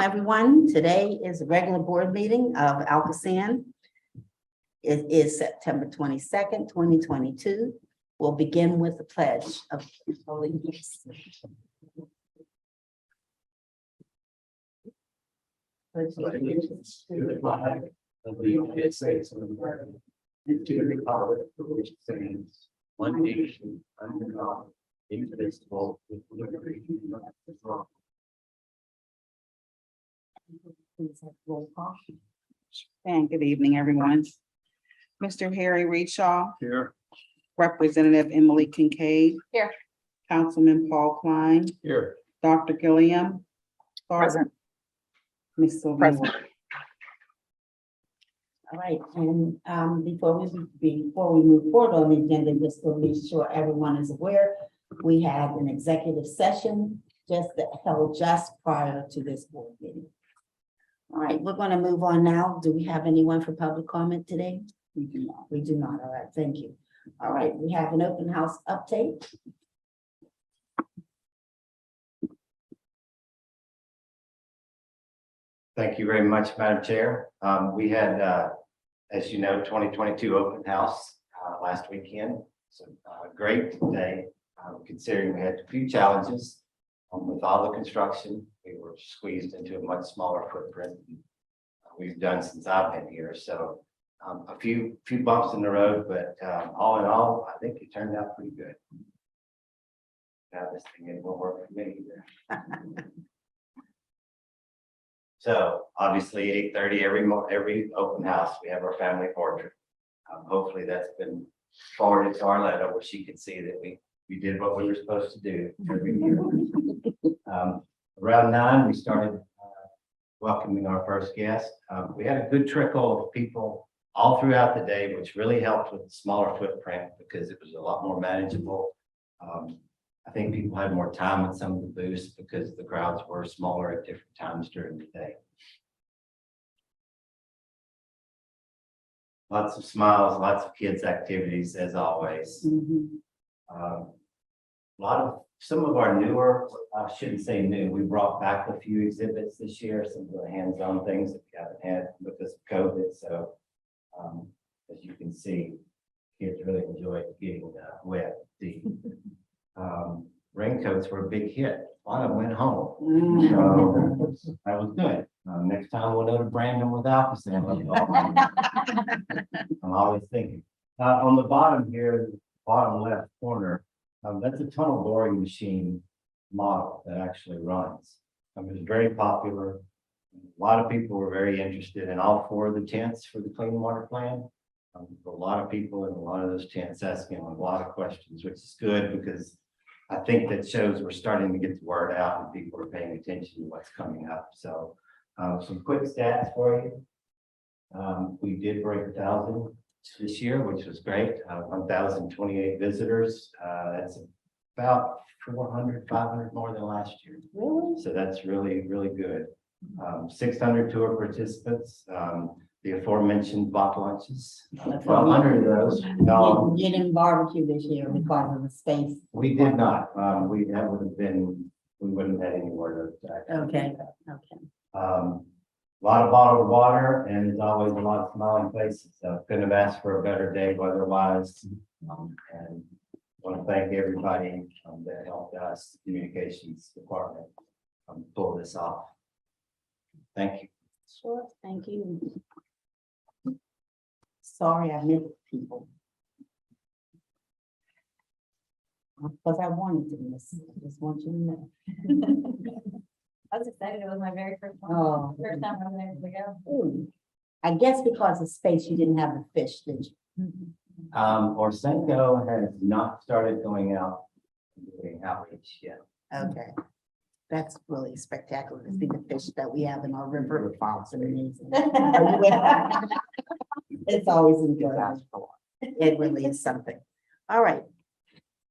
everyone. Today is a regular board meeting of ALCOSAN. It is September 22nd, 2022. We'll begin with the pledge of allegiance. Allegiance to the flag of the United States of America and to the republic for which it stands, one nation, under God, indivisible, with liberty and justice for all. Please have roll call. And good evening, everyone. Mr. Harry Reedshaw, Here. Representative Emily Kincaid. Here. Councilman Paul Klein, Here. Dr. Gilliam. Present. Ms. Sylvia. Present. All right, and before we move forward on the agenda, just to be sure everyone is aware, we had an executive session held just prior to this board meeting. All right, we're going to move on now. Do we have anyone for public comment today? We do not. We do not. All right, thank you. All right, we have an open house update. Thank you very much, Madam Chair. We had, as you know, 2022 open house last weekend. So great day, considering we had a few challenges with all the construction. We were squeezed into a much smaller footprint than we've done since I've been here. So a few bumps in the road, but all in all, I think it turned out pretty good. Now this thing ain't gonna work for me either. So obviously 8:30 every open house, we have our family portrait. Hopefully that's been forwarded to Arletta where she could see that we did what we were supposed to do every year. Around 9, we started welcoming our first guest. We had a good trickle of people all throughout the day, which really helped with the smaller footprint because it was a lot more manageable. I think people had more time at some of the booths because the crowds were smaller at different times during the day. Lots of smiles, lots of kids' activities as always. Some of our newer, I shouldn't say new, we brought back a few exhibits this year, some of the hands-on things that we haven't had because of COVID. So as you can see, kids really enjoyed getting wet. The raincoats were a big hit. A lot of them went home. So that was good. Next time we'll go to Brandon with ALCOSAN. I'm always thinking. On the bottom here, bottom left corner, that's a tunnel boring machine model that actually runs. It was very popular. A lot of people were very interested in all 4 of the tents for the clean water plan. A lot of people in a lot of those tents asking a lot of questions, which is good because I think that shows we're starting to get the word out and people are paying attention to what's coming up. So some quick stats for you. We did break 1,000 this year, which was great. 1,028 visitors. That's about 400, 500 more than last year. Really? So that's really, really good. 600 tour participants. The aforementioned box lunches. 1,200 of those. You didn't barbecue this year because of the space. We did not. We wouldn't have had anywhere to. Okay. A lot of bottled water and as always, a lot of smiling faces. So couldn't have asked for a better day weather-wise. And want to thank everybody that helped us, the communications department, pull this off. Thank you. Sure, thank you. Sorry, I missed people. Because I wanted to miss. I just want you to know. I was excited. It was my very first one. Oh. First time I was able to go. Ooh. I guess because of space, you didn't have the fish, did you? Orsenko has not started going out and doing outreach yet. Okay. That's really spectacular to see the fish that we have in our river. It's amazing. It's always enjoyable. It really is something. All right.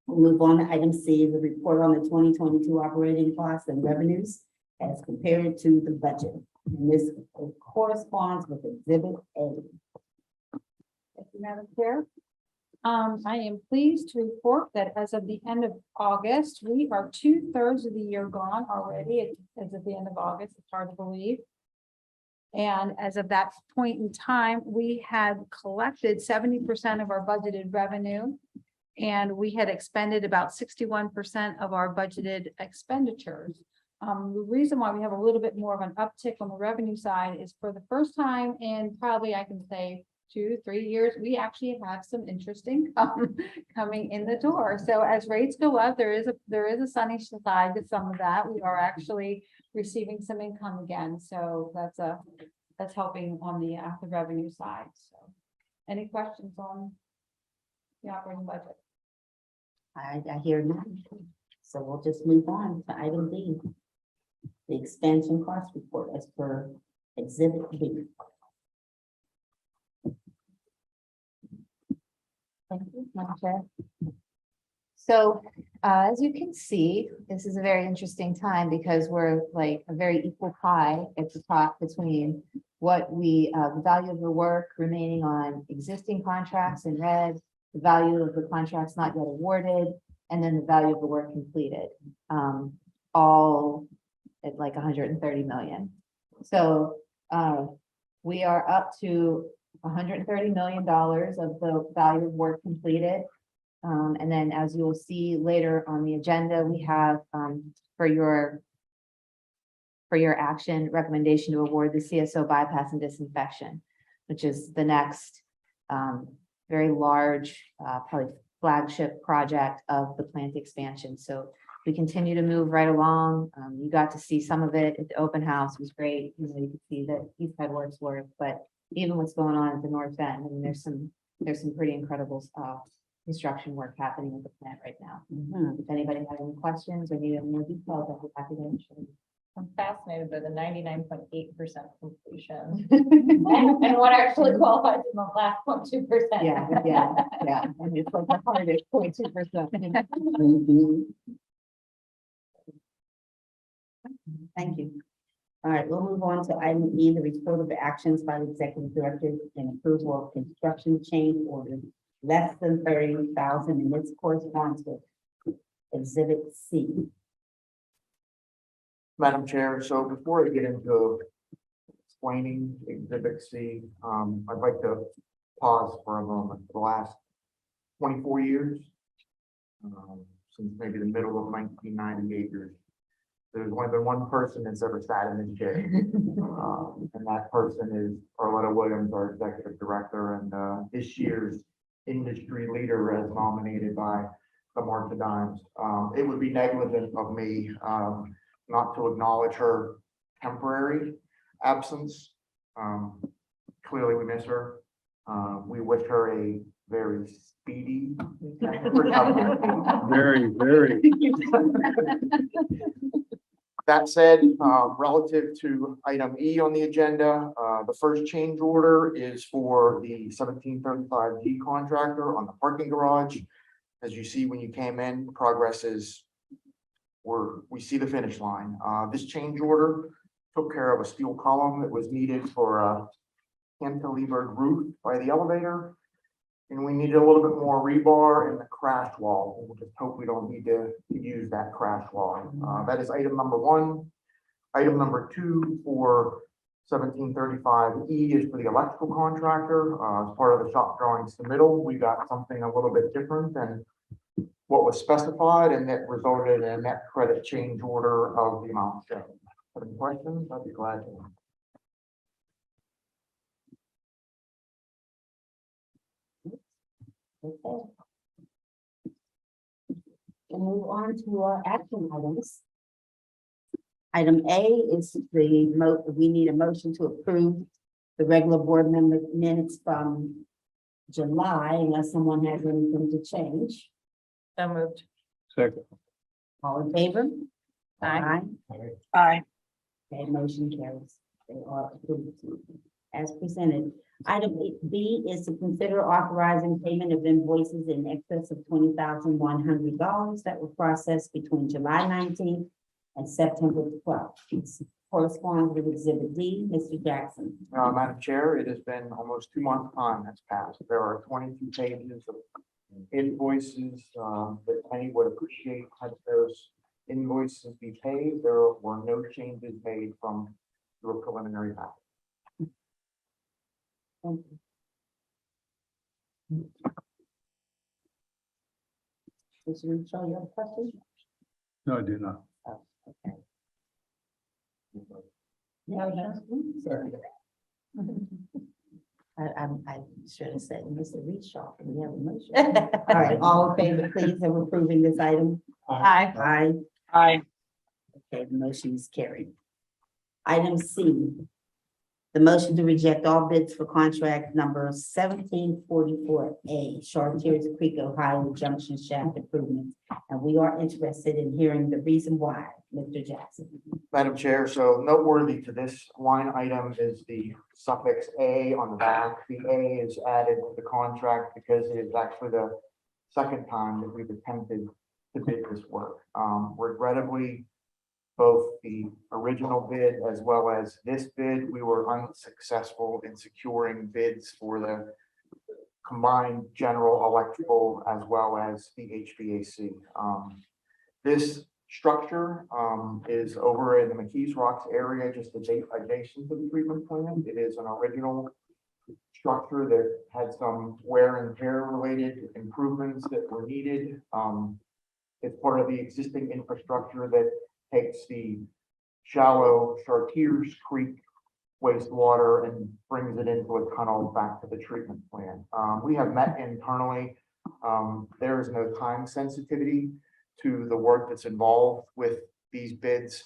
We'll move on to item C, the report on the 2022 operating costs and revenues as compared to the budget. And this corresponds with Exhibit A. Thank you, Madam Chair. I am pleased to report that as of the end of August, we are 2/3 of the year gone already. As of the end of August, it's hard to believe. And as of that point in time, we had collected 70% of our budgeted revenue. And we had expended about 61% of our budgeted expenditures. The reason why we have a little bit more of an uptick on the revenue side is for the first time in probably, I can say, 2-3 years, we actually have some interest income coming in the door. So as rates go up, there is a sunny side to some of that. We are actually receiving some income again. So that's helping on the revenue side. So any questions on the operating budget? I hear none. So we'll just move on to item D. The expansion cost report as per exhibit B. Thank you, Madam Chair. So, as you can see, this is a very interesting time because we're like a very equal pie at the top between what the value of the work remaining on existing contracts in red, the value of the contracts not yet awarded, and then the value of the work completed, all at like 130 million. So, we are up to $130 million of the value of work completed. And then as you will see later on the agenda, we have for your action recommendation to award the CSO bypass and disinfection, which is the next very large, probably flagship project of the plant expansion. So we continue to move right along. You got to see some of it at the open house. It was great. You know, you could see that East Head Works work, but even what's going on at the north end, I mean, there's some pretty incredible construction work happening at the plant right now. If anybody has any questions or need any more details, I'll be happy to answer them. I'm fascinated by the 99.8% completion. And what actually qualifies in the last 0.2%. Yeah. And it's like the hardest 0.2%. Thank you. All right, we'll move on to item E, the report of the actions by the executive director and approval of construction change order less than 30,000, and this corresponds with exhibit C. Madam Chair, so before I get into explaining Exhibit C, I'd like to pause for a moment. For the last 24 years, since maybe the middle of 1998, there's only been one person that's ever sat in this chair, and that person is Arletta Williams, our executive director, and this year's industry leader as nominated by the March of Dimes. It would be negligent of me not to acknowledge her temporary absence. Clearly we miss her. We wish her a very speedy recovery. Very. That said, relative to item E on the agenda, the first change order is for the 1735D contractor on the parking garage. As you see, when you came in, progress is we see the finish line. This change order took care of a steel column that was needed for a cantilevered roof by the elevator. And we needed a little bit more rebar in the crash wall. We'll just hope we don't need to use that crash wall. That is item number one. Item number two for 1735E is for the electrical contractor. As part of the shop drawing submittal, we got something a little bit different than what was specified, and that resulted in a net credit change order of the amount shown. Any questions? I'd be glad to. Okay. We'll move on to our action items. Item A is we need a motion to approve the regular board member minutes from July, unless someone has anything to change. So moved. Second. All in favor? Aye. Aye. Okay, motion carries. They are approved as presented. Item B is to consider authorizing payment of invoices in excess of $20,100 that were processed between July 19th and September 12th. It corresponds with Exhibit D. Mr. Jackson. Madam Chair, it has been almost 2 months' time that's passed. There are 22 pages of invoices, that many would appreciate had those invoices be paid. There were no changes made from your preliminary map. Thank you. Mr. Russo, you have a question? No, I do not. Oh, okay. No. Sorry. I should have said, Mr. Reeshaw, we have a motion. All right, all in favor, please, of approving this item? Aye. Aye. Aye. Okay, the motion is carried. Item C. The motion to reject all bids for contract number 1744A, Chartiers Creek, Ohio Junction Shaft Improvements. And we are interested in hearing the reason why, Mr. Jackson. Madam Chair, so noteworthy to this line item is the suffix A on the back. The A is added to the contract because it is actually the second time that we've attempted to bid this work. Regrettably, both the original bid as well as this bid, we were unsuccessful in securing bids for the combined general electrical as well as the HVAC. This structure is over in the McKees Rocks area, just adjacent to the treatment plant. It is an original structure that had some wear and tear related improvements that were needed. It's part of the existing infrastructure that takes the shallow Chartiers Creek wastewater and brings it into a tunnel back to the treatment plant. We have met internally. There is no time sensitivity to the work that's involved with these bids.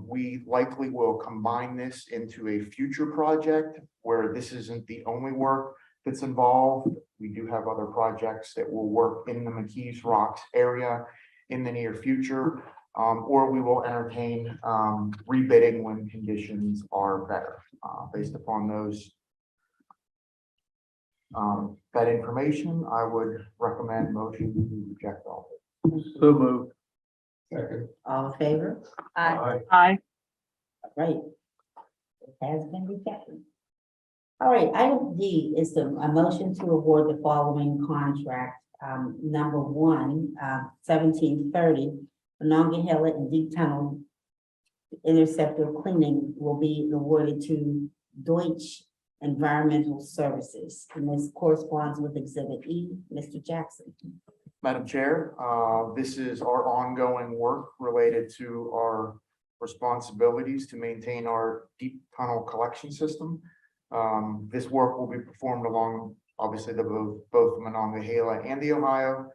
We likely will combine this into a future project where this isn't the only work that's involved. We do have other projects that will work in the McKees Rocks area in the near future. Or we will entertain rebidding when conditions are better. Based upon those that information, I would recommend motion to reject all. So moved. All in favor? Aye. Right. It has been rejected. All right, item D is a motion to award the following contract. Number one, 1730. Monongahela and Deep Tunnel Interceptor cleaning will be awarded to Deutsche Environmental Services. And this corresponds with Exhibit E. Mr. Jackson. Madam Chair, this is our ongoing work related to our responsibilities to maintain our deep tunnel collection system. This work will be performed along, obviously, both Monongahela and the Ohio.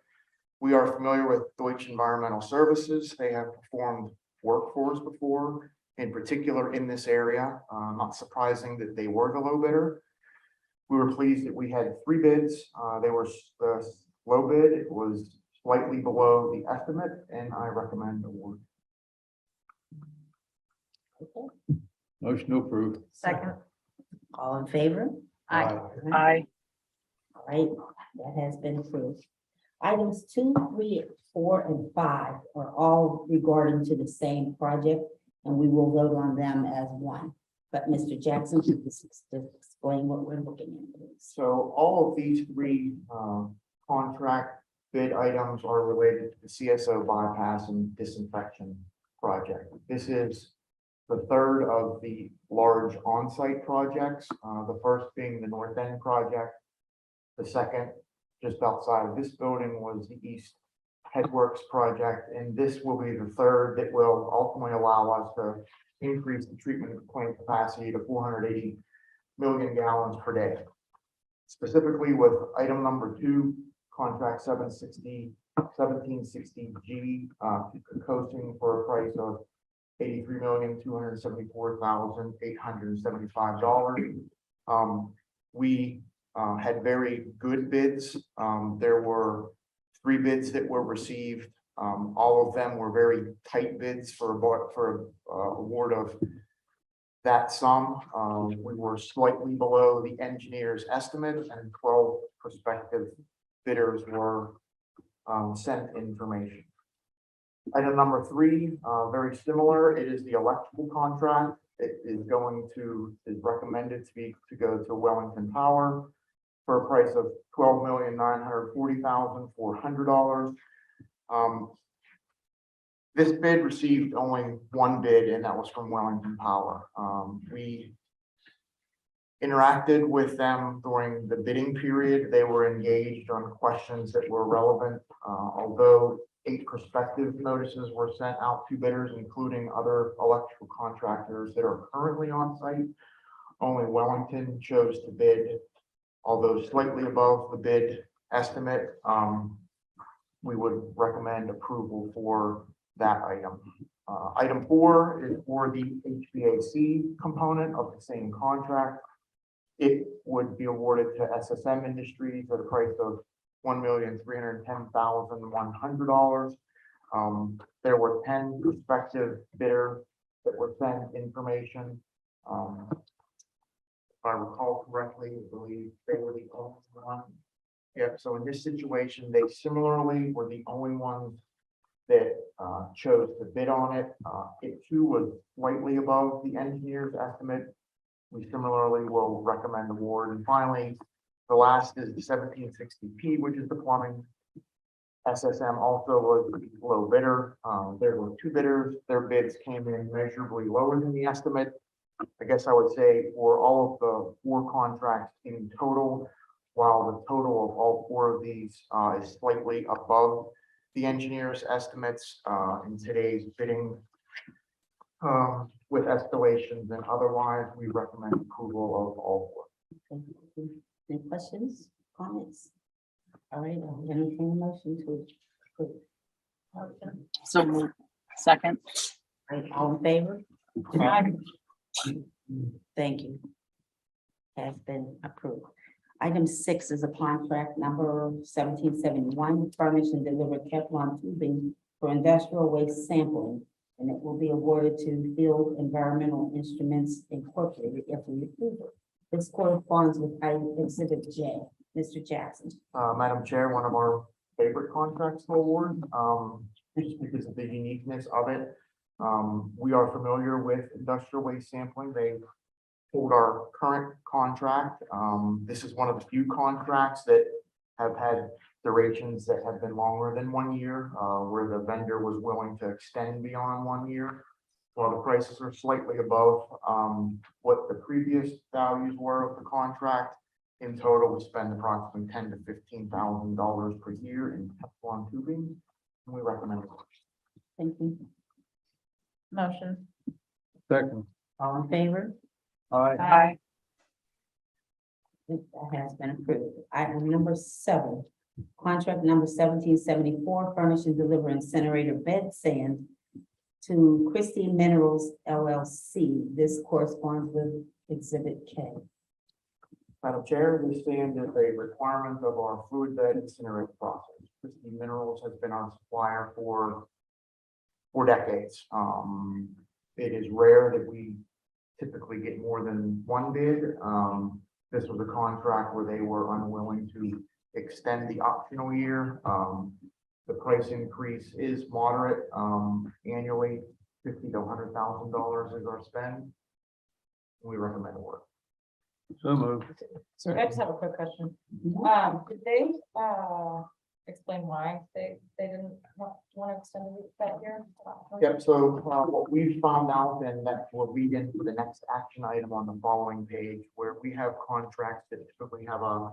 We are familiar with Deutsche Environmental Services. They have performed work for us before, in particular in this area. Not surprising that they were the low bidder. We were pleased that we had 3 bids. They were the low bid. It was slightly below the estimate, and I recommend award. Okay. Motion to approve. Second. All in favor? Aye. All right, that has been approved. Items 2, 3, 4, and 5 are all regarding to the same project, and we will vote on them as one. But Mr. Jackson, should just explain what we're looking at, please. So all of these 3 contract bid items are related to the CSO bypass and disinfection project. This is the third of the large on-site projects, the first being the North End project. The second, just outside of this building, was the East Headworks project, and this will be the third that will ultimately allow us to increase the treatment plant capacity to 480 million gallons per day. Specifically with item number 2, contract 1760G, coasting for a price of $83,274,875. We had very good bids. There were 3 bids that were received. All of them were very tight bids for award of that sum. We were slightly below the engineer's estimate, and 12 prospective bidders were sent information. Item number 3, very similar. It is the electrical contract. It is recommended to go to Wellington Power. for a price of $12,940,400. This bid received only one bid, and that was from Wellington Power. We interacted with them during the bidding period. They were engaged on questions that were relevant. Although 8 prospective notices were sent out to bidders, including other electrical contractors that are currently on site, only Wellington chose to bid, although slightly above the bid estimate. We would recommend approval for that item. Item 4 is for the HVAC component of the same contract. It would be awarded to SSM Industries at a price of $1,310,100. There were 10 prospective bidders that were sent information. If I recall correctly, I believe they were the only one. Yep, so in this situation, they similarly were the only ones that chose to bid on it. It too was slightly above the engineer's estimate. We similarly will recommend award. And finally, the last is the 1760P, which is the plumbing. SSM also was the low bidder. There were 2 bidders. Their bids came in measurably lower than the estimate. I guess I would say for all of the 4 contracts in total, while the total of all 4 of these is slightly above the engineer's estimates in today's bidding, with escalations and otherwise, we recommend approval of all 4. Okay. Any questions, comments? All right, I'll entertain a motion to approve. So moved. Second. All right, all in favor? Thank you. Has been approved. Item 6 is a contract number 1771, furnish and deliver Kevlar tubing for industrial waste sampling, and it will be awarded to Field Environmental Instruments Incorporated if we approve it. This corresponds with item Exhibit J. Mr. Jackson. Madam Chair, one of our favorite contracts to award, just because of the uniqueness of it. We are familiar with industrial waste sampling. They hold our current contract. This is one of the few contracts that have had durations that have been longer than 1 year, where the vendor was willing to extend beyond 1 year. While the prices are slightly above what the previous values were of the contract, in total, we spend approximately $10,000 to $15,000 per year in Teflon tubing, and we recommend it. Thank you. Motion. Second. All in favor? Aye. That has been approved. Item number 7, contract number 1774, furnish and deliver incinerator bed sand to Christie Minerals LLC. This corresponds with Exhibit K. Madam Chair, this sand is a requirement of our fluid bed incinerator process. Christie Minerals has been our supplier for decades. It is rare that we typically get more than 1 bid. This was a contract where they were unwilling to extend the optional year. The price increase is moderate, annually, $50,000 to $100,000 is our spend. We recommend award. So moved. I just have a quick question. Did they explain why they didn't want to extend that year? Yep, so what we found out, and that will lead into the next action item on the following page, where we have contracts that typically have a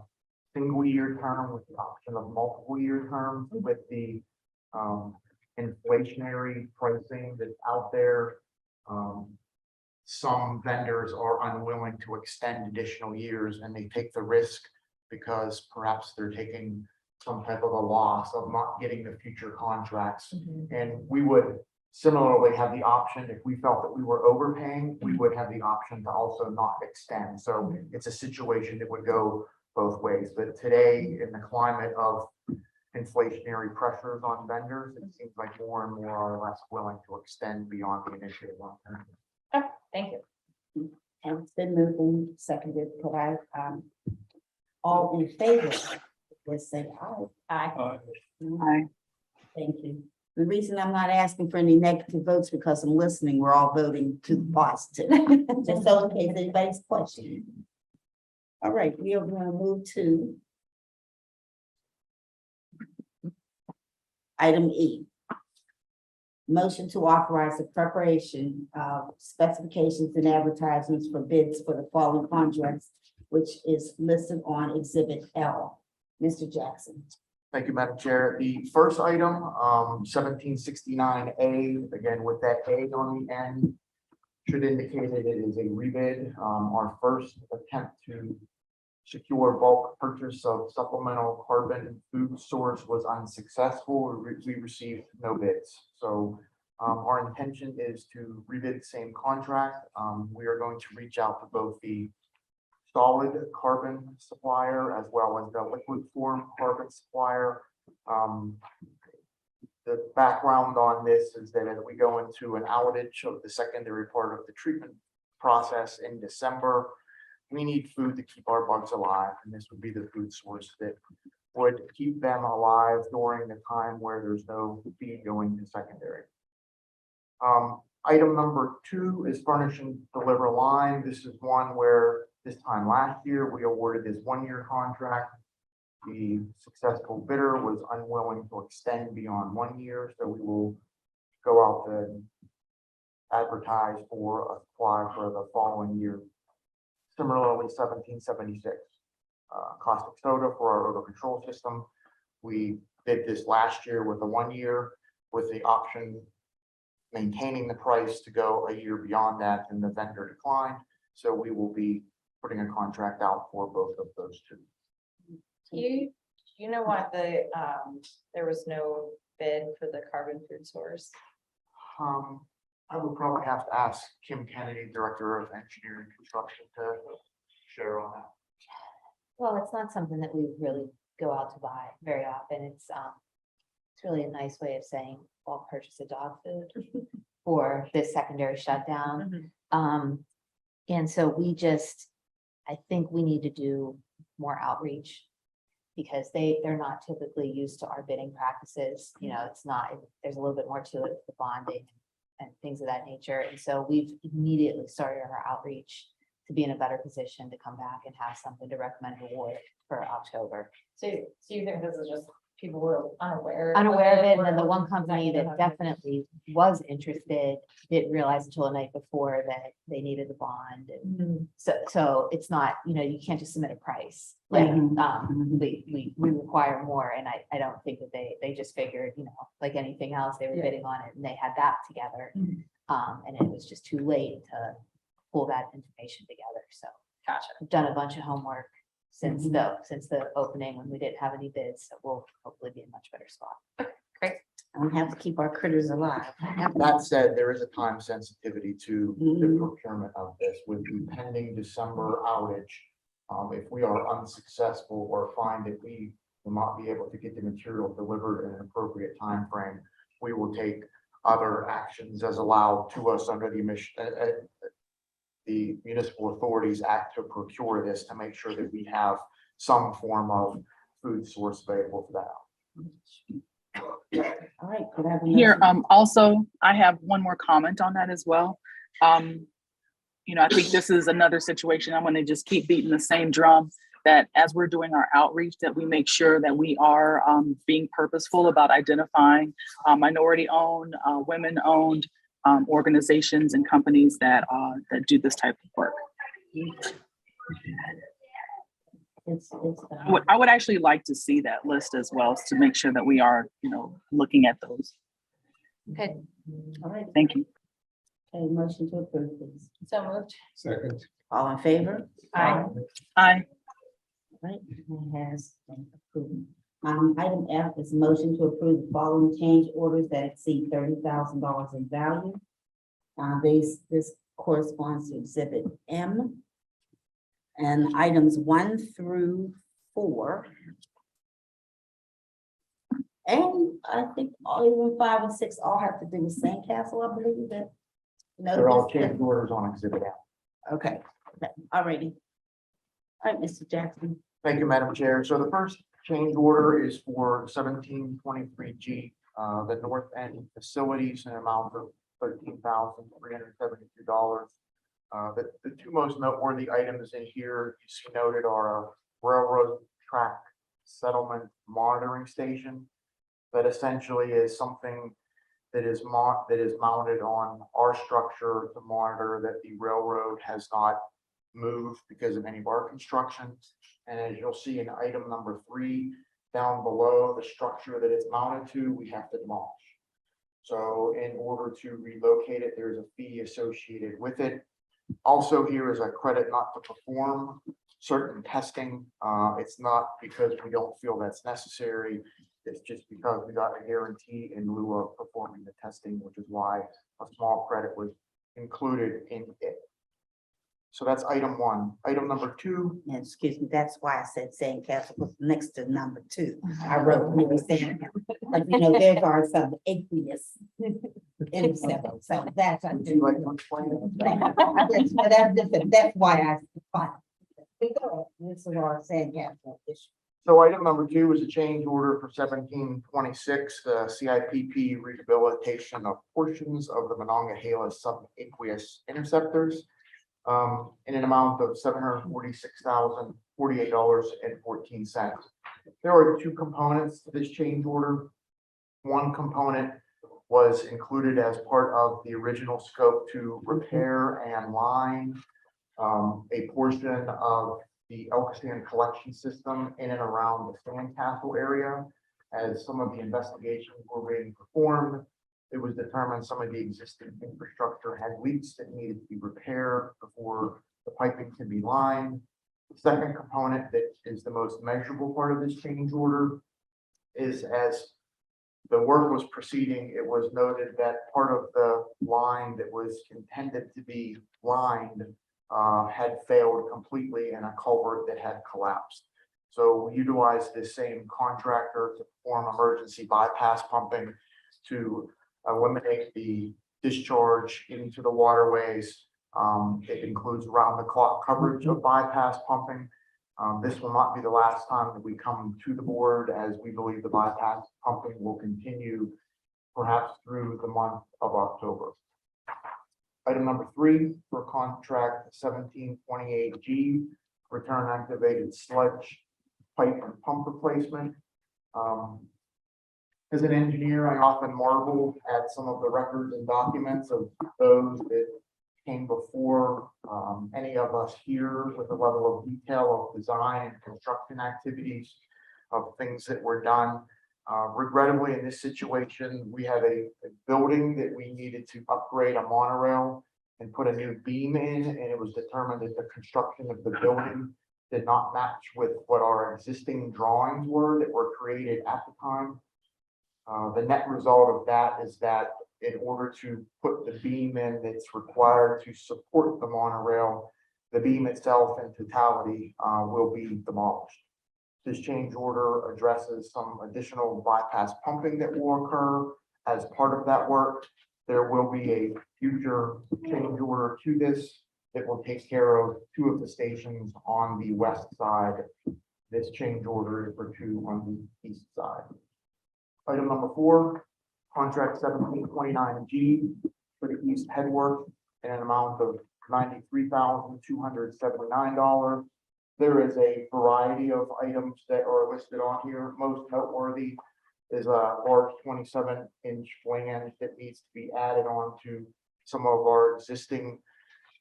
1-year term with the option of multiple year terms. With the inflationary pricing that's out there, some vendors are unwilling to extend additional years, and they take the risk because perhaps they're taking some type of a loss of not getting the future contracts. And we would similarly have the option, if we felt that we were overpaying, we would have the option to also not extend. So it's a situation that would go both ways. But today, in the climate of inflationary pressures on vendors, it seems like more and more are less willing to extend beyond the initial 1 term. Thank you. And it's been moved and seconded. Could I, all in favor, let's say aye. Aye. Aye. Thank you. The reason I'm not asking for any negative votes because I'm listening, we're all voting to the positive. Just so in case anybody's questioning. All right, we are going to move to item E. Motion to authorize the preparation of specifications and advertisements for bids for the following contracts, which is listed on Exhibit L. Mr. Jackson. Thank you, Madam Chair. The first item, 1769A, again with that A on the end, should indicate that it is a rebid. Our first attempt to secure bulk purchase of supplemental carbon food source was unsuccessful. We received no bids. So our intention is to rebid the same contract. We are going to reach out to both the solid carbon supplier as well as the liquid form carbon supplier. The background on this is that as we go into an outage of the secondary part of the treatment process in December, we need food to keep our bugs alive, and this would be the food source that would keep them alive during the time where there's no feed going to secondary. Item number 2 is furnish and deliver line. This is one where this time last year, we awarded this 1-year contract. The successful bidder was unwilling to extend beyond 1 year, so we will go out and advertise for a supply for the following year. Similarly, 1776, caustic soda for our odor control system. We did this last year with a 1 year with the option maintaining the price to go a year beyond that, and the vendor declined. So we will be putting a contract out for both of those two. You know why there was no bid for the carbon food source? I would probably have to ask Kim Kennedy, Director of Engineering and Construction, to share on that. Well, it's not something that we really go out to buy very often. It's really a nice way of saying, I'll purchase a dog food for this secondary shutdown. And so I think we need to do more outreach because they're not typically used to our bidding practices. You know, there's a little bit more to it, the bonding and things of that nature. And so we've immediately started our outreach to be in a better position to come back and have something to recommend reward for October. So you think this is just people were unaware? Unaware of it, and then the or one company that definitely was interested didn't realize until the night before that they needed the bond. And so it's not, you can't just submit a price. Like, we require more, and I don't think that they just figured, like anything else, they were bidding on it and they had that together. And it was just too late to pull that information together. So Gotcha. I've done a bunch of homework since the opening when we didn't have any bids, so we'll hopefully be in a much better spot. Great. And we have to keep our critters alive. That said, there is a time sensitivity to the procurement of this with the pending December outage. If we are unsuccessful or find that we will not be able to get the material delivered in an appropriate time frame, we will take other actions as allowed to us under the Municipal Authorities Act to procure this, to make sure that we have some form of food source available for that. All right. Could I have a Here, motion? also, I have one more comment on that as well. I think this is another situation. I'm going to just keep beating the same drum, that as we're doing our outreach, that we make sure that we are being purposeful about identifying minority-owned, women-owned organizations and companies that do this type of work. I would actually like to see that list as well, to make sure that we are, looking at those. Okay. All right. Thank you. Okay, motion to approve, please. So moved. Second. All in favor? Aye. Aye. Right, it has been approved. Item F is motion to approve the following change orders that exceed $30,000 in value. This corresponds to Exhibit M. And items 1 through 4. And I think even 5 and 6 all have to do with Sandcastle, I believe that. They're all change orders on Exhibit F. Okay, all righty. All right, Mr. Jackson. Thank you, Madam Chair. So the first change order is for 1723G, the North End facilities, an amount of $13,372. The two most noteworthy items in here you see noted are a railroad track settlement monitoring station. That essentially is something that is mounted on our structure to monitor that the railroad has not moved because of any of our construction. And as you'll see in item number 3, down below the structure that it's mounted to, we have to demolish. So in order to relocate it, there's a fee associated with it. Also, here is a credit not to perform certain testing. It's not because we don't feel that's necessary. It's just because we got a guarantee in lieu of performing the testing, which is why a small credit was included in it. So that's item 1. Item number 2. And excuse me, that's why I said sandcastle was next to number 2. I wrote maybe sandcastle, like, you know, there are some aqueous intersection, so that's. Would you like to explain it? That's why I. This is our sandcastle issue. So item number 2 is a change order for 1726, the CIPP rehabilitation of portions of the Monongahela subaqueous interceptors in an amount of $746,048.14. There are 2 components to this change order. One component was included as part of the original scope to repair and line a portion of the ALCOSAN collection system in and around the Sandcastle area. As some of the investigations were being performed, it was determined some of the existing infrastructure had leaks that needed to be repaired before the piping could be lined. The second component that is the most measurable part of this change order is, as the work was proceeding, it was noted that part of the line that was intended to be lined had failed completely in a culvert that had collapsed. So we utilized this same contractor to perform emergency bypass pumping to eliminate the discharge into the waterways. It includes round-the-clock coverage of bypass pumping. This will not be the last time that we come to the board, as we believe the bypass pumping will continue perhaps through the month of October. Item number 3 for contract 1728G, return activated sludge pipe and pump replacement. As an engineer, I often marvel at some of the records and documents of those that came before any of us here with the level of detail of design and construction activities of things that were done. Regrettably, in this situation, we had a building that we needed to upgrade a monorail and put a new beam in, and it was determined that the construction of the building did not match with what our existing drawings were that were created at the time. The net result of that is that in order to put the beam in that's required to support the monorail, the beam itself in totality will be demolished. This change order addresses some additional bypass pumping that will occur as part of that work. There will be a future change order to this that will take care of 2 of the stations on the west side. This change order is for 2 on the east side. Item number 4, contract 1729G for the east headwork in an amount of $93,279. There is a variety of items that are listed on here. Most noteworthy is a large 27-inch flange that needs to be added on to some of our existing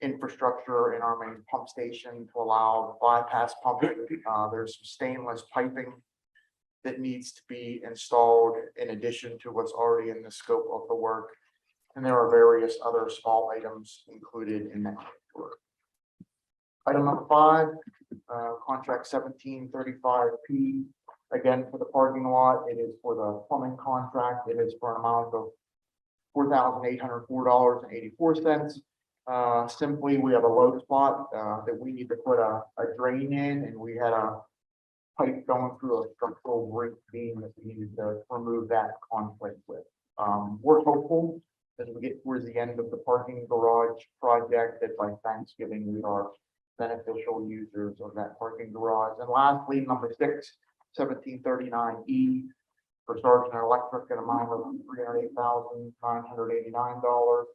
infrastructure in our main pump station to allow bypass pumping. There's some stainless piping that needs to be installed in addition to what's already in the scope of the work. And there are various other small items included in that work. Item number 5, contract 1735P. Again, for the parking lot, it is for the plumbing contract. It is for an amount of $4,804.84. Simply, we have a low spot that we need to put a drain in, and we had a pipe going through a structural brick beam that we needed to remove that conflict with. We're hopeful as we get towards the end of the parking garage project that by Thanksgiving we are beneficial users of that parking garage. And lastly, number 6, 1739E for Sergeant Electric, an amount of $308,989.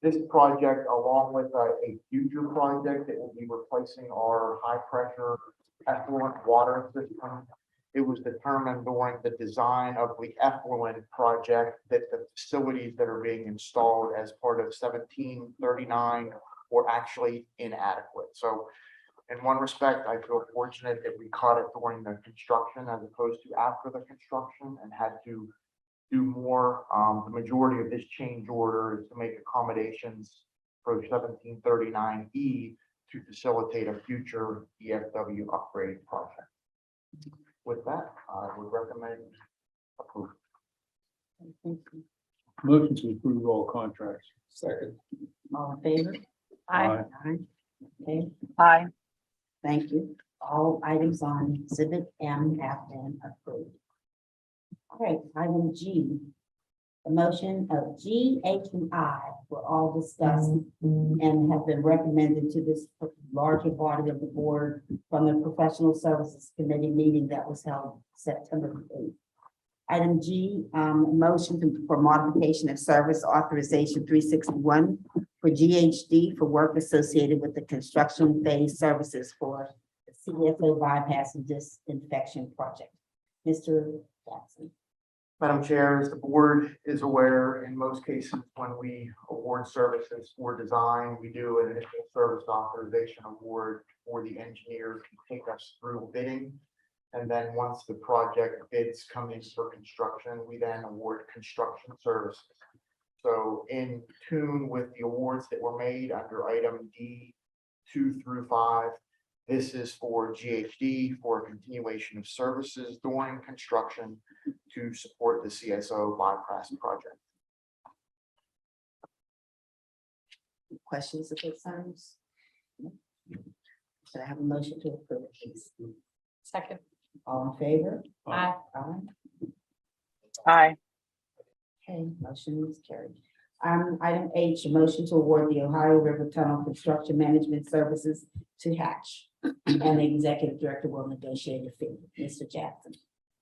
This project, along with a future project that will be replacing our high pressure effluent water system. It was determined during the design of the effluent project that the facilities that are being installed as part of 1739 were actually inadequate. So in one respect, I feel fortunate that we caught it during the construction as opposed to after the construction and had to do more. The majority of this change order is to make accommodations for 1739E to facilitate a future EFW upgrade project. With that, I would recommend approval. Motion to approve all contracts. Second. All in favor? Aye. Aye. Okay, Aye. thank you. All items on exhibit M have been approved. All right, item G. The motion of G, H, and I were all discussed and have been recommended to this larger body of the board from the Professional Services Committee meeting that was held September 8th. Item G, motion for modification of service authorization 361 for GHD for work associated with the construction phase services for the CSO bypass and disinfection project. Mr. Jackson. Madam Chair, as the board is aware, in most cases, when we award services for design, we do an initial service authorization award for the engineer to take us through bidding. And then once the project bids come in for construction, we then award construction services. So in tune with the awards that were made under item D 2 through 5, this is for GHD for a continuation of services during construction to support the CSO bypass project. Questions or concerns? Should I have a motion to approve, please? Second. All in favor? Aye. Aye. Aye. Okay, motion is carried. Item H, a motion to award the Ohio River Tunnel Construction Management Services to Hatch. And the executive director will negotiate a fee. Mr. Jackson.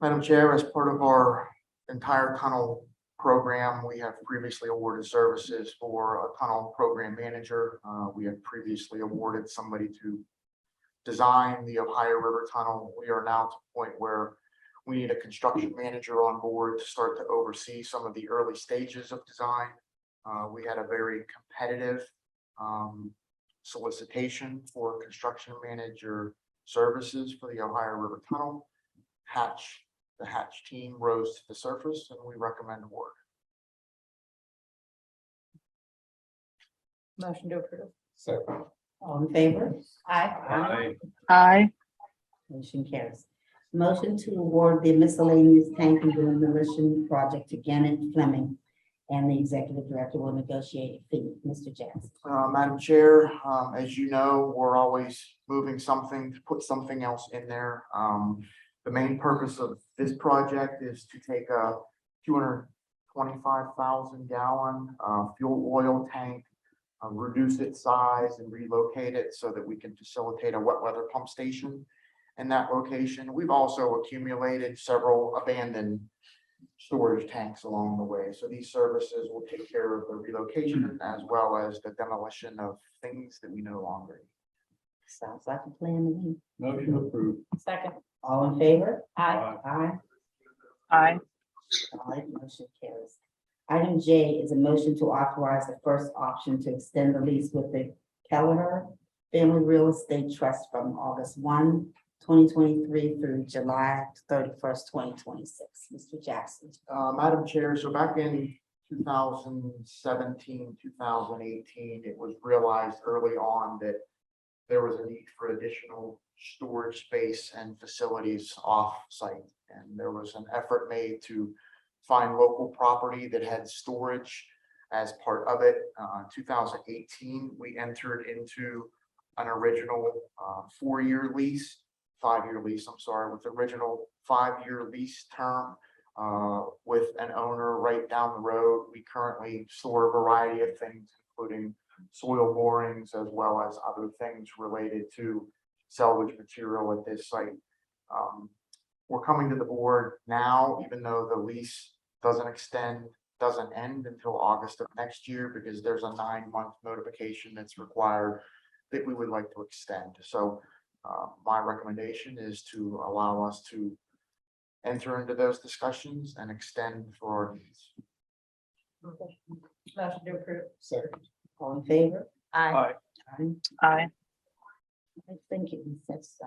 Madam Chair, as part of our entire tunnel program, we have previously awarded services for a tunnel program manager. We have previously awarded somebody to design the Ohio River Tunnel. We are now to the point where we need a construction manager on board to start to oversee some of the early stages of design. We had a very competitive solicitation for construction manager services for the Ohio River Tunnel. The Hatch team rose to the surface and we recommend award. Motion to approve. Second. All in favor? Aye. Aye. Motion carries. Motion to award the miscellaneous tank and demolition project to Gannett Fleming. And the executive director will negotiate a fee. Mr. Jackson. Madam Chair, as you know, we're always moving something to put something else in there. The main purpose of this project is to take a 225,000 gallon fuel oil tank, reduce its size and relocate it so that we can facilitate a wet weather pump station in that location. We've also accumulated several abandoned storage tanks along the way. So these services will take care of the relocation as well as the demolition of things that we no longer need. Sounds like a plan to me. Motion approved. Second. All in favor? Aye. Aye. Aye. All right, motion carries. Item J is a motion to authorize the first option to extend the lease with the Kelleher Family Real Estate Trust from August 1, 2023 through July 31st, 2026. Mr. Jackson. Madam Chair, so back in 2017, 2018, it was realized early on that there was a need for additional storage space and facilities off-site. And there was an effort made to find local property that had storage as part of it. 2018, we entered into an original 5-year lease, I'm sorry, with original 5-year lease term with an owner right down the road. We currently store a variety of things, including soil borings, as well as other things related to salvage material at this site. We're coming to the board now, even though the lease doesn't extend doesn't end until August of next year because there's a 9-month notification that's required that we would like to extend. So my recommendation is to allow us to enter into those discussions and extend for our needs. Motion to approve. Second. All in favor? Aye. Aye. Aye. Thank you. That's,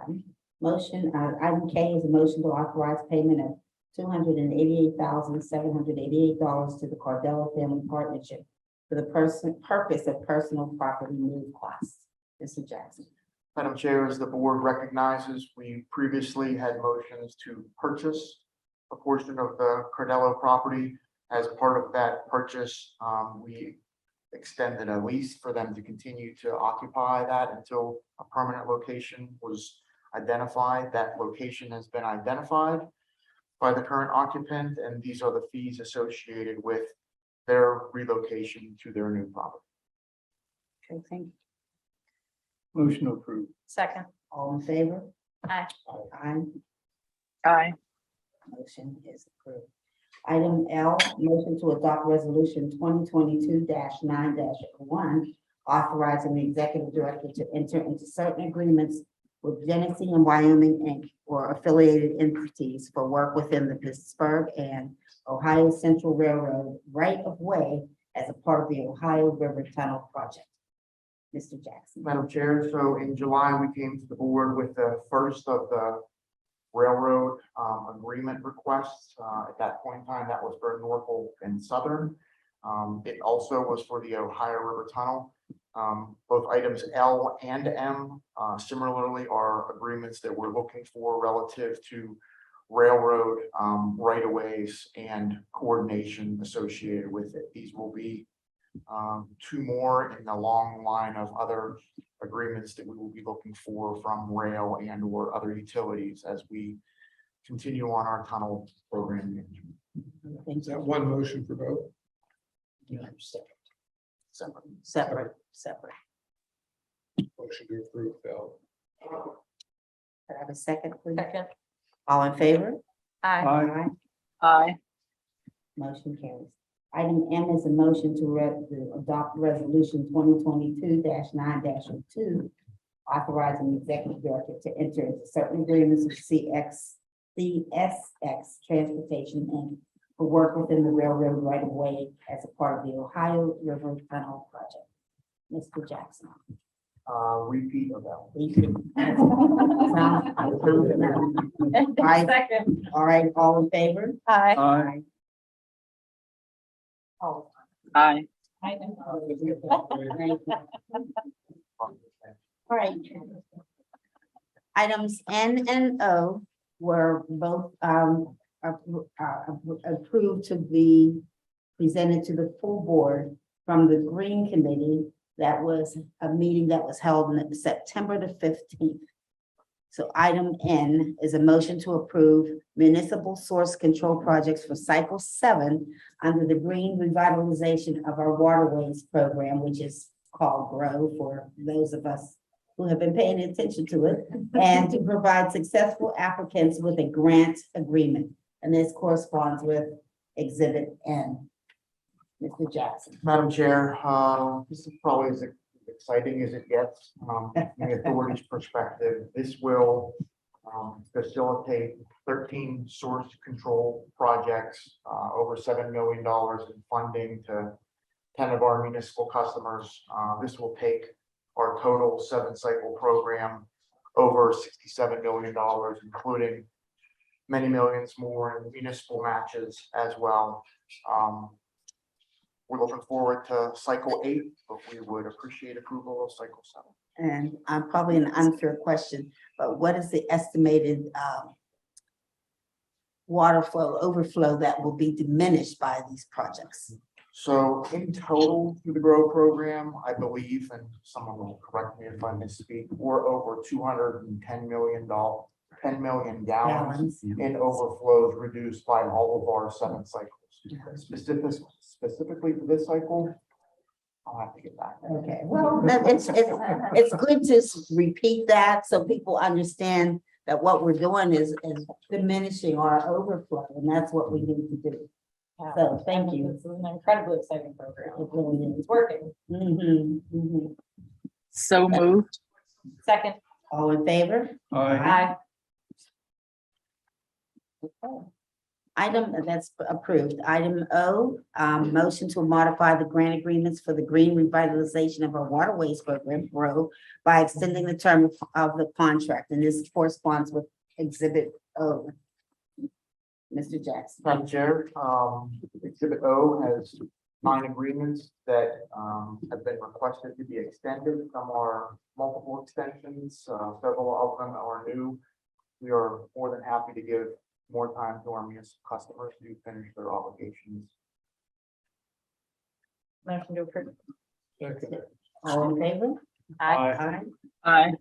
motion, item K is a motion to authorize payment of $288,788 to the Cardella Family Partnership for the purpose of personal property move costs. Mr. Jackson. Madam Chair, as the board recognizes, we previously had motions to purchase a portion of the Cardello property. As part of that purchase, we extended a lease for them to continue to occupy that until a permanent location was identified. That location has been identified by the current occupant, and these are the fees associated with their relocation to their new property. Okay, thank you. Motion approved. Second. All in favor? Aye. Aye. Aye. Motion is approved. Item L, motion to adopt resolution 2022-9-1, authorizing the executive director to enter into certain agreements with Genesee and Wyoming Inc. or affiliated entities for work within the Pittsburgh and Ohio Central Railroad right of way as a part of the Ohio River Tunnel project. Mr. Jackson. Madam Chair, so in July, we came to the board with the first of the railroad agreement requests. At that point in time, that was for Norfolk and Southern. It also was for the Ohio River Tunnel. Both items L and M similarly are agreements that we're looking for relative to railroad right-of-ways and coordination associated with it. These will be two more in the long line of other agreements that we will be looking for from rail and or other utilities as we continue on our tunnel program management. Thank you. one motion for both? Separate. Motion to approve, Bill. Could I have a second, please? Second. All in favor? Aye. Aye. Aye. Motion carries. Item M is a motion to adopt resolution 2022-9-2, authorizing the executive director to enter into certain agreements with CSX Transportation Inc. for work within the railroad right of way as a part of the Ohio River Tunnel project. Mr. Jackson. Repeat of that. Second. All right, all in favor? Aye. Aye. Oh. Aye. All right. Items N and O were both approved to be presented to the full board from the Green Committee. That was a meeting that was held on September the 15th. So item N is a motion to approve municipal source control projects for cycle 7 under the green revitalization of our waterways program, which is called GROW for those of us who have been paying attention to it, and to provide successful applicants with a grant agreement. And this corresponds with Exhibit N. Mr. Jackson. Madam Chair, this is probably as exciting as it gets from the authority's perspective. This will facilitate 13 source control projects, over $7 million in funding to 10 of our municipal customers. This will take our total 7-cycle program over $67 million, including many millions more in municipal matches as well. We're looking forward to cycle 8, but we would appreciate approval of cycle 7. And I'm probably an unfair question, but what is the estimated water flow overflow that will be diminished by these projects? So in total through the GROW program, I believe, and someone will correct me if I misspeak, we're over $210 million, 10 million gallons in overflows reduced by all of our 7 cycles. Specifically for this cycle, I'll have to get back. Okay, well, it's good to repeat that so people understand that what we're doing is diminishing our overflow, and that's what we need to do. So thank you. This is an incredibly exciting program. It really is. It's working. So moved. Second. All in favor? Aye. Okay. Item, that's approved. Item O, motion to modify the grant agreements for the green revitalization of our waterways program, GROW, by extending the term of the contract, and this corresponds with Exhibit O. Mr. Jackson. Madam Chair, Exhibit O has 9 agreements that have been requested to be extended. Some are multiple extensions, several of them are new. We are more than happy to give more time to our municipal customers to finish their obligations. Motion to approve. Second. All in favor? Aye. Aye.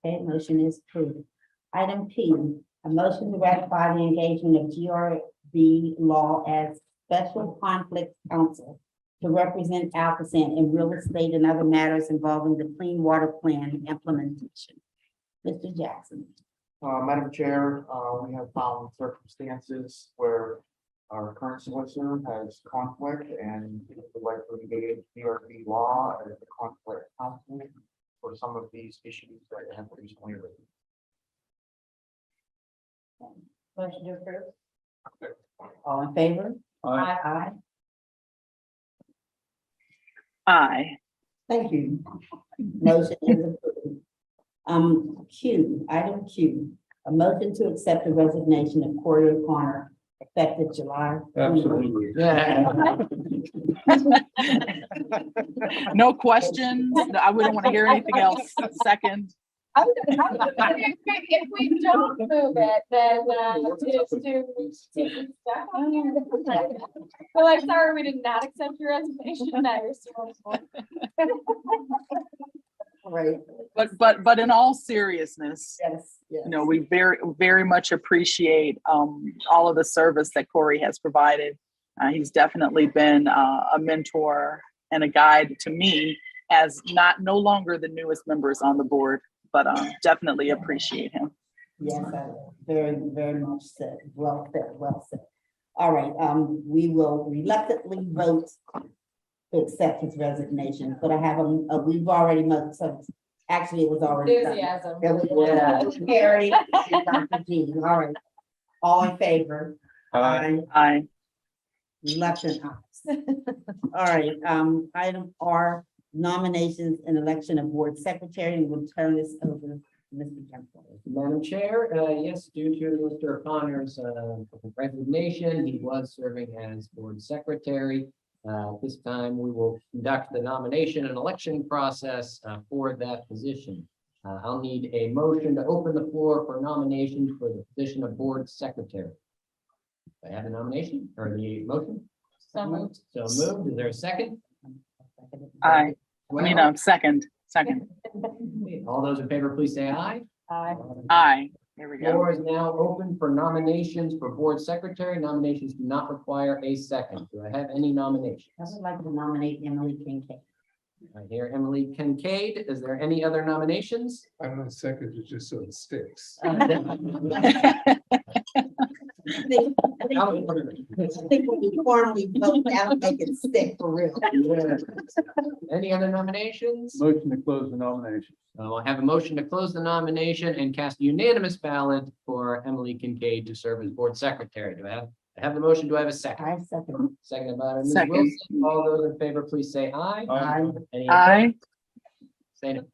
Okay, motion is approved. Item P, a motion to ratify the engagement of GRB Law as special conflict counsel to represent ALCOSAN in real estate and other matters involving the Clean Water Plan implementation. Mr. Jackson. Madam Chair, we have found circumstances where our current solicitor has conflict and would like to engage DRB Law as the conflict counsel for some of these issues that have recently arisen. Motion to approve. All in favor? Aye. Aye. Aye. Thank you. Motion is approved. Item Q, a motion to accept the resignation of Corey O'Connor effective July. Absolutely. No questions. I wouldn't want to hear anything else. Second. If we don't move it, then well, I'm sorry, we did not accept your resignation. Now you're still on Right, But in all seriousness, yes, yes. you know, we very much appreciate all of the service that Corey has provided. He's definitely been a mentor and a guide to me as no longer the newest members on the board, but definitely appreciate him. Yes, very, very much said. Well said, well said. All right, we will reluctantly vote to accept his resignation, but I have we've already moved, so actually it was already done. enthusiasm. Yeah. Carrie, Dr. G, all right. All in favor? Aye. Aye. Reluctant ayes. All right, item R, nominations and election of board secretary, and we'll turn this over to Mr. Campbell. Madam Chair, yes, due to Mr. O'Connor's resignation, he was serving as board secretary. This time, we will conduct the nomination and election process for that position. I'll need a motion to open the floor for nominations for the position of board secretary. Do I have the nomination or the motion? So moved. So moved. Is there a second? Aye. Second. All those in favor, please say aye. Aye. Aye. There we go. Floor is now open for nominations for board secretary. Nominations do not require a second. Do I have any nominations? I would like to nominate Emily Kincaid. I hear Emily Kincaid. Is there any other nominations? I'm gonna second it just so it sticks. I think when we formally vote, that'll make it stick for real. Any other nominations? Motion to close the nomination. I'll have a motion to close the nomination and cast a unanimous ballot for Emily Kincaid to serve as board secretary. Do I have the motion? Do I have a second? I second. Seconded by Ms. Second. Wilson. All those in favor, please say aye. Aye. Any opposed? Aye. Say no.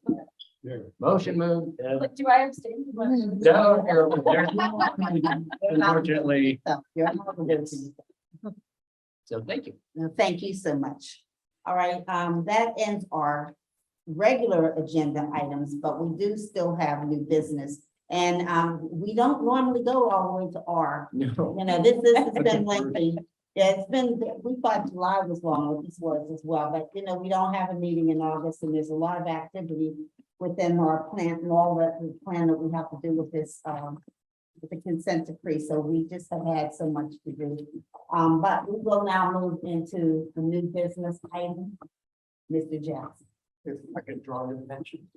There. Motion moved. Do I abstain? No, unfortunately, So, you're welcome. so thank you. No, thank you so much. All right, that ends our regular agenda items, but we do still have new business. And we don't normally go all the way to R. No. You know, this has been lengthy. Yeah, it's been, we thought July was long, this was as well, but you know, we don't have a meeting in August and there's a lot of activity within our plant and all the plan that we have to do with this, with the consent decree. So we just have had so much to do. But we will now move into the new business item. Mr. Jackson. If I can draw your attention.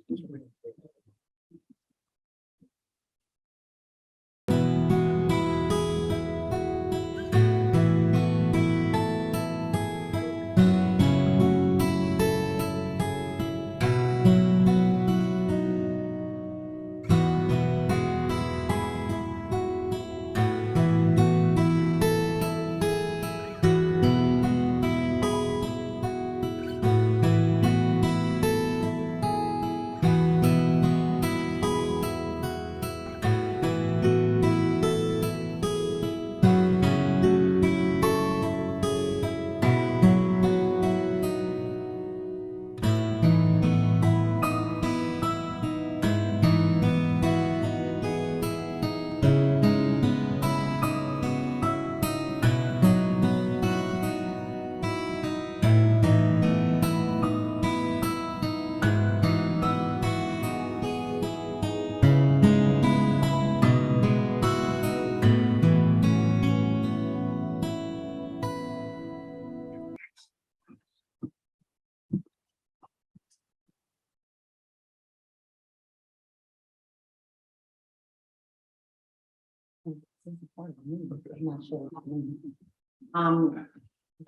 I'm not sure.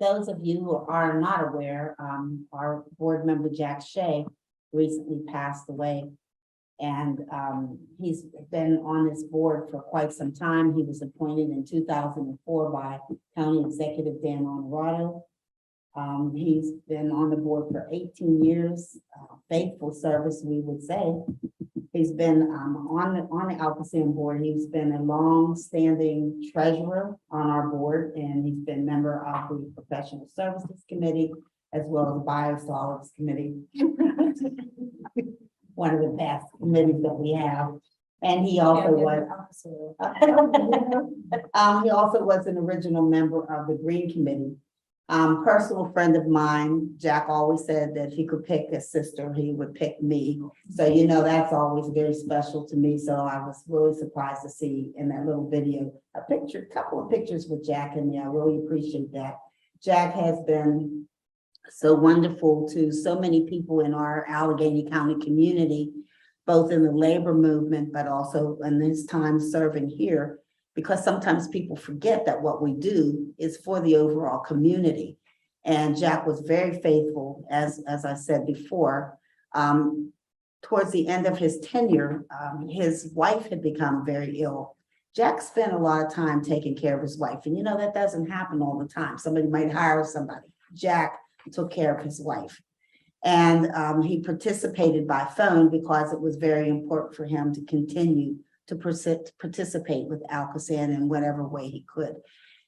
Those of you who are not aware, our board member Jack Shea recently passed away. And he's been on this board for quite some time. He was appointed in 2004 by County Executive Dan Honorado. He's been on the board for 18 years, faithful service, we would say. He's been on the ALCOSAN board. He's been a long-standing treasurer on our board, and he's been member of the Professional Services Committee as well as Biosolids Committee. One of the best committees that we have. And he also he also was an original member of the Green Committee. Personal friend of mine, Jack always said that if he could pick a sister, he would pick me. So, you know, that's always very special to me. So I was really surprised to see in that little video, a couple of pictures with Jack in there. I really appreciate that. Jack has been so wonderful to so many people in our Allegheny County community, both in the labor movement, but also in this time serving here. Because sometimes people forget that what we do is for the overall community. And Jack was very faithful, as I said before. Towards the end of his tenure, his wife had become very ill. Jack spent a lot of time taking care of his wife. And you know, that doesn't happen all the time. Somebody might hire somebody. Jack took care of his wife. And he participated by phone because it was very important for him to continue to participate with ALCOSAN in whatever way he could,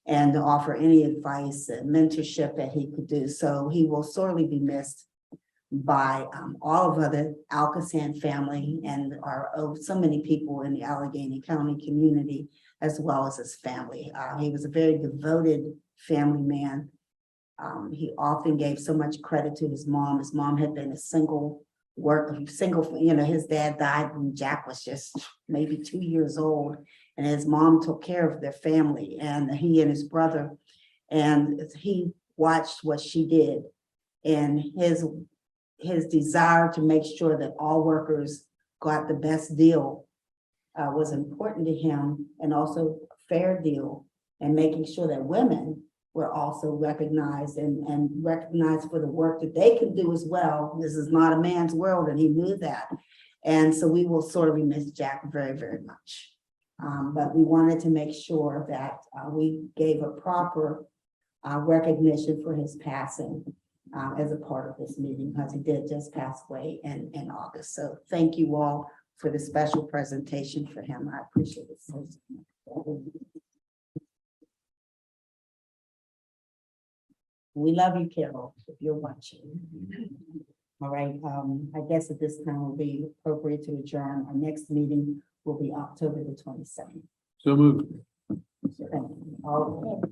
and to offer any advice and mentorship that he could do. So he will sorely be missed by all of the ALCOSAN family and so many people in the Allegheny County community, as well as his family. He was a very devoted family man. He often gave so much credit to his mom. His mom had been a single, you know, his dad died when Jack was just maybe 2 years old, and his mom took care of their family, and he and his brother, and he watched what she did, and his desire to make sure that all workers got the best deal was important to him, and also a fair deal, and making sure that women were also recognized and recognized for the work that they can do as well. This is not a man's world, and he knew that. And so we will sorely miss Jack very, very much. But we wanted to make sure that we gave a proper recognition for his passing as a part of this meeting, because he did just pass away in August. So thank you all for the special presentation for him. I appreciate it so much. We love you, Carol, if you're watching. All right, I guess at this time will be appropriate to adjourn. Our next meeting will be October the 22nd. So moved. Thank you. All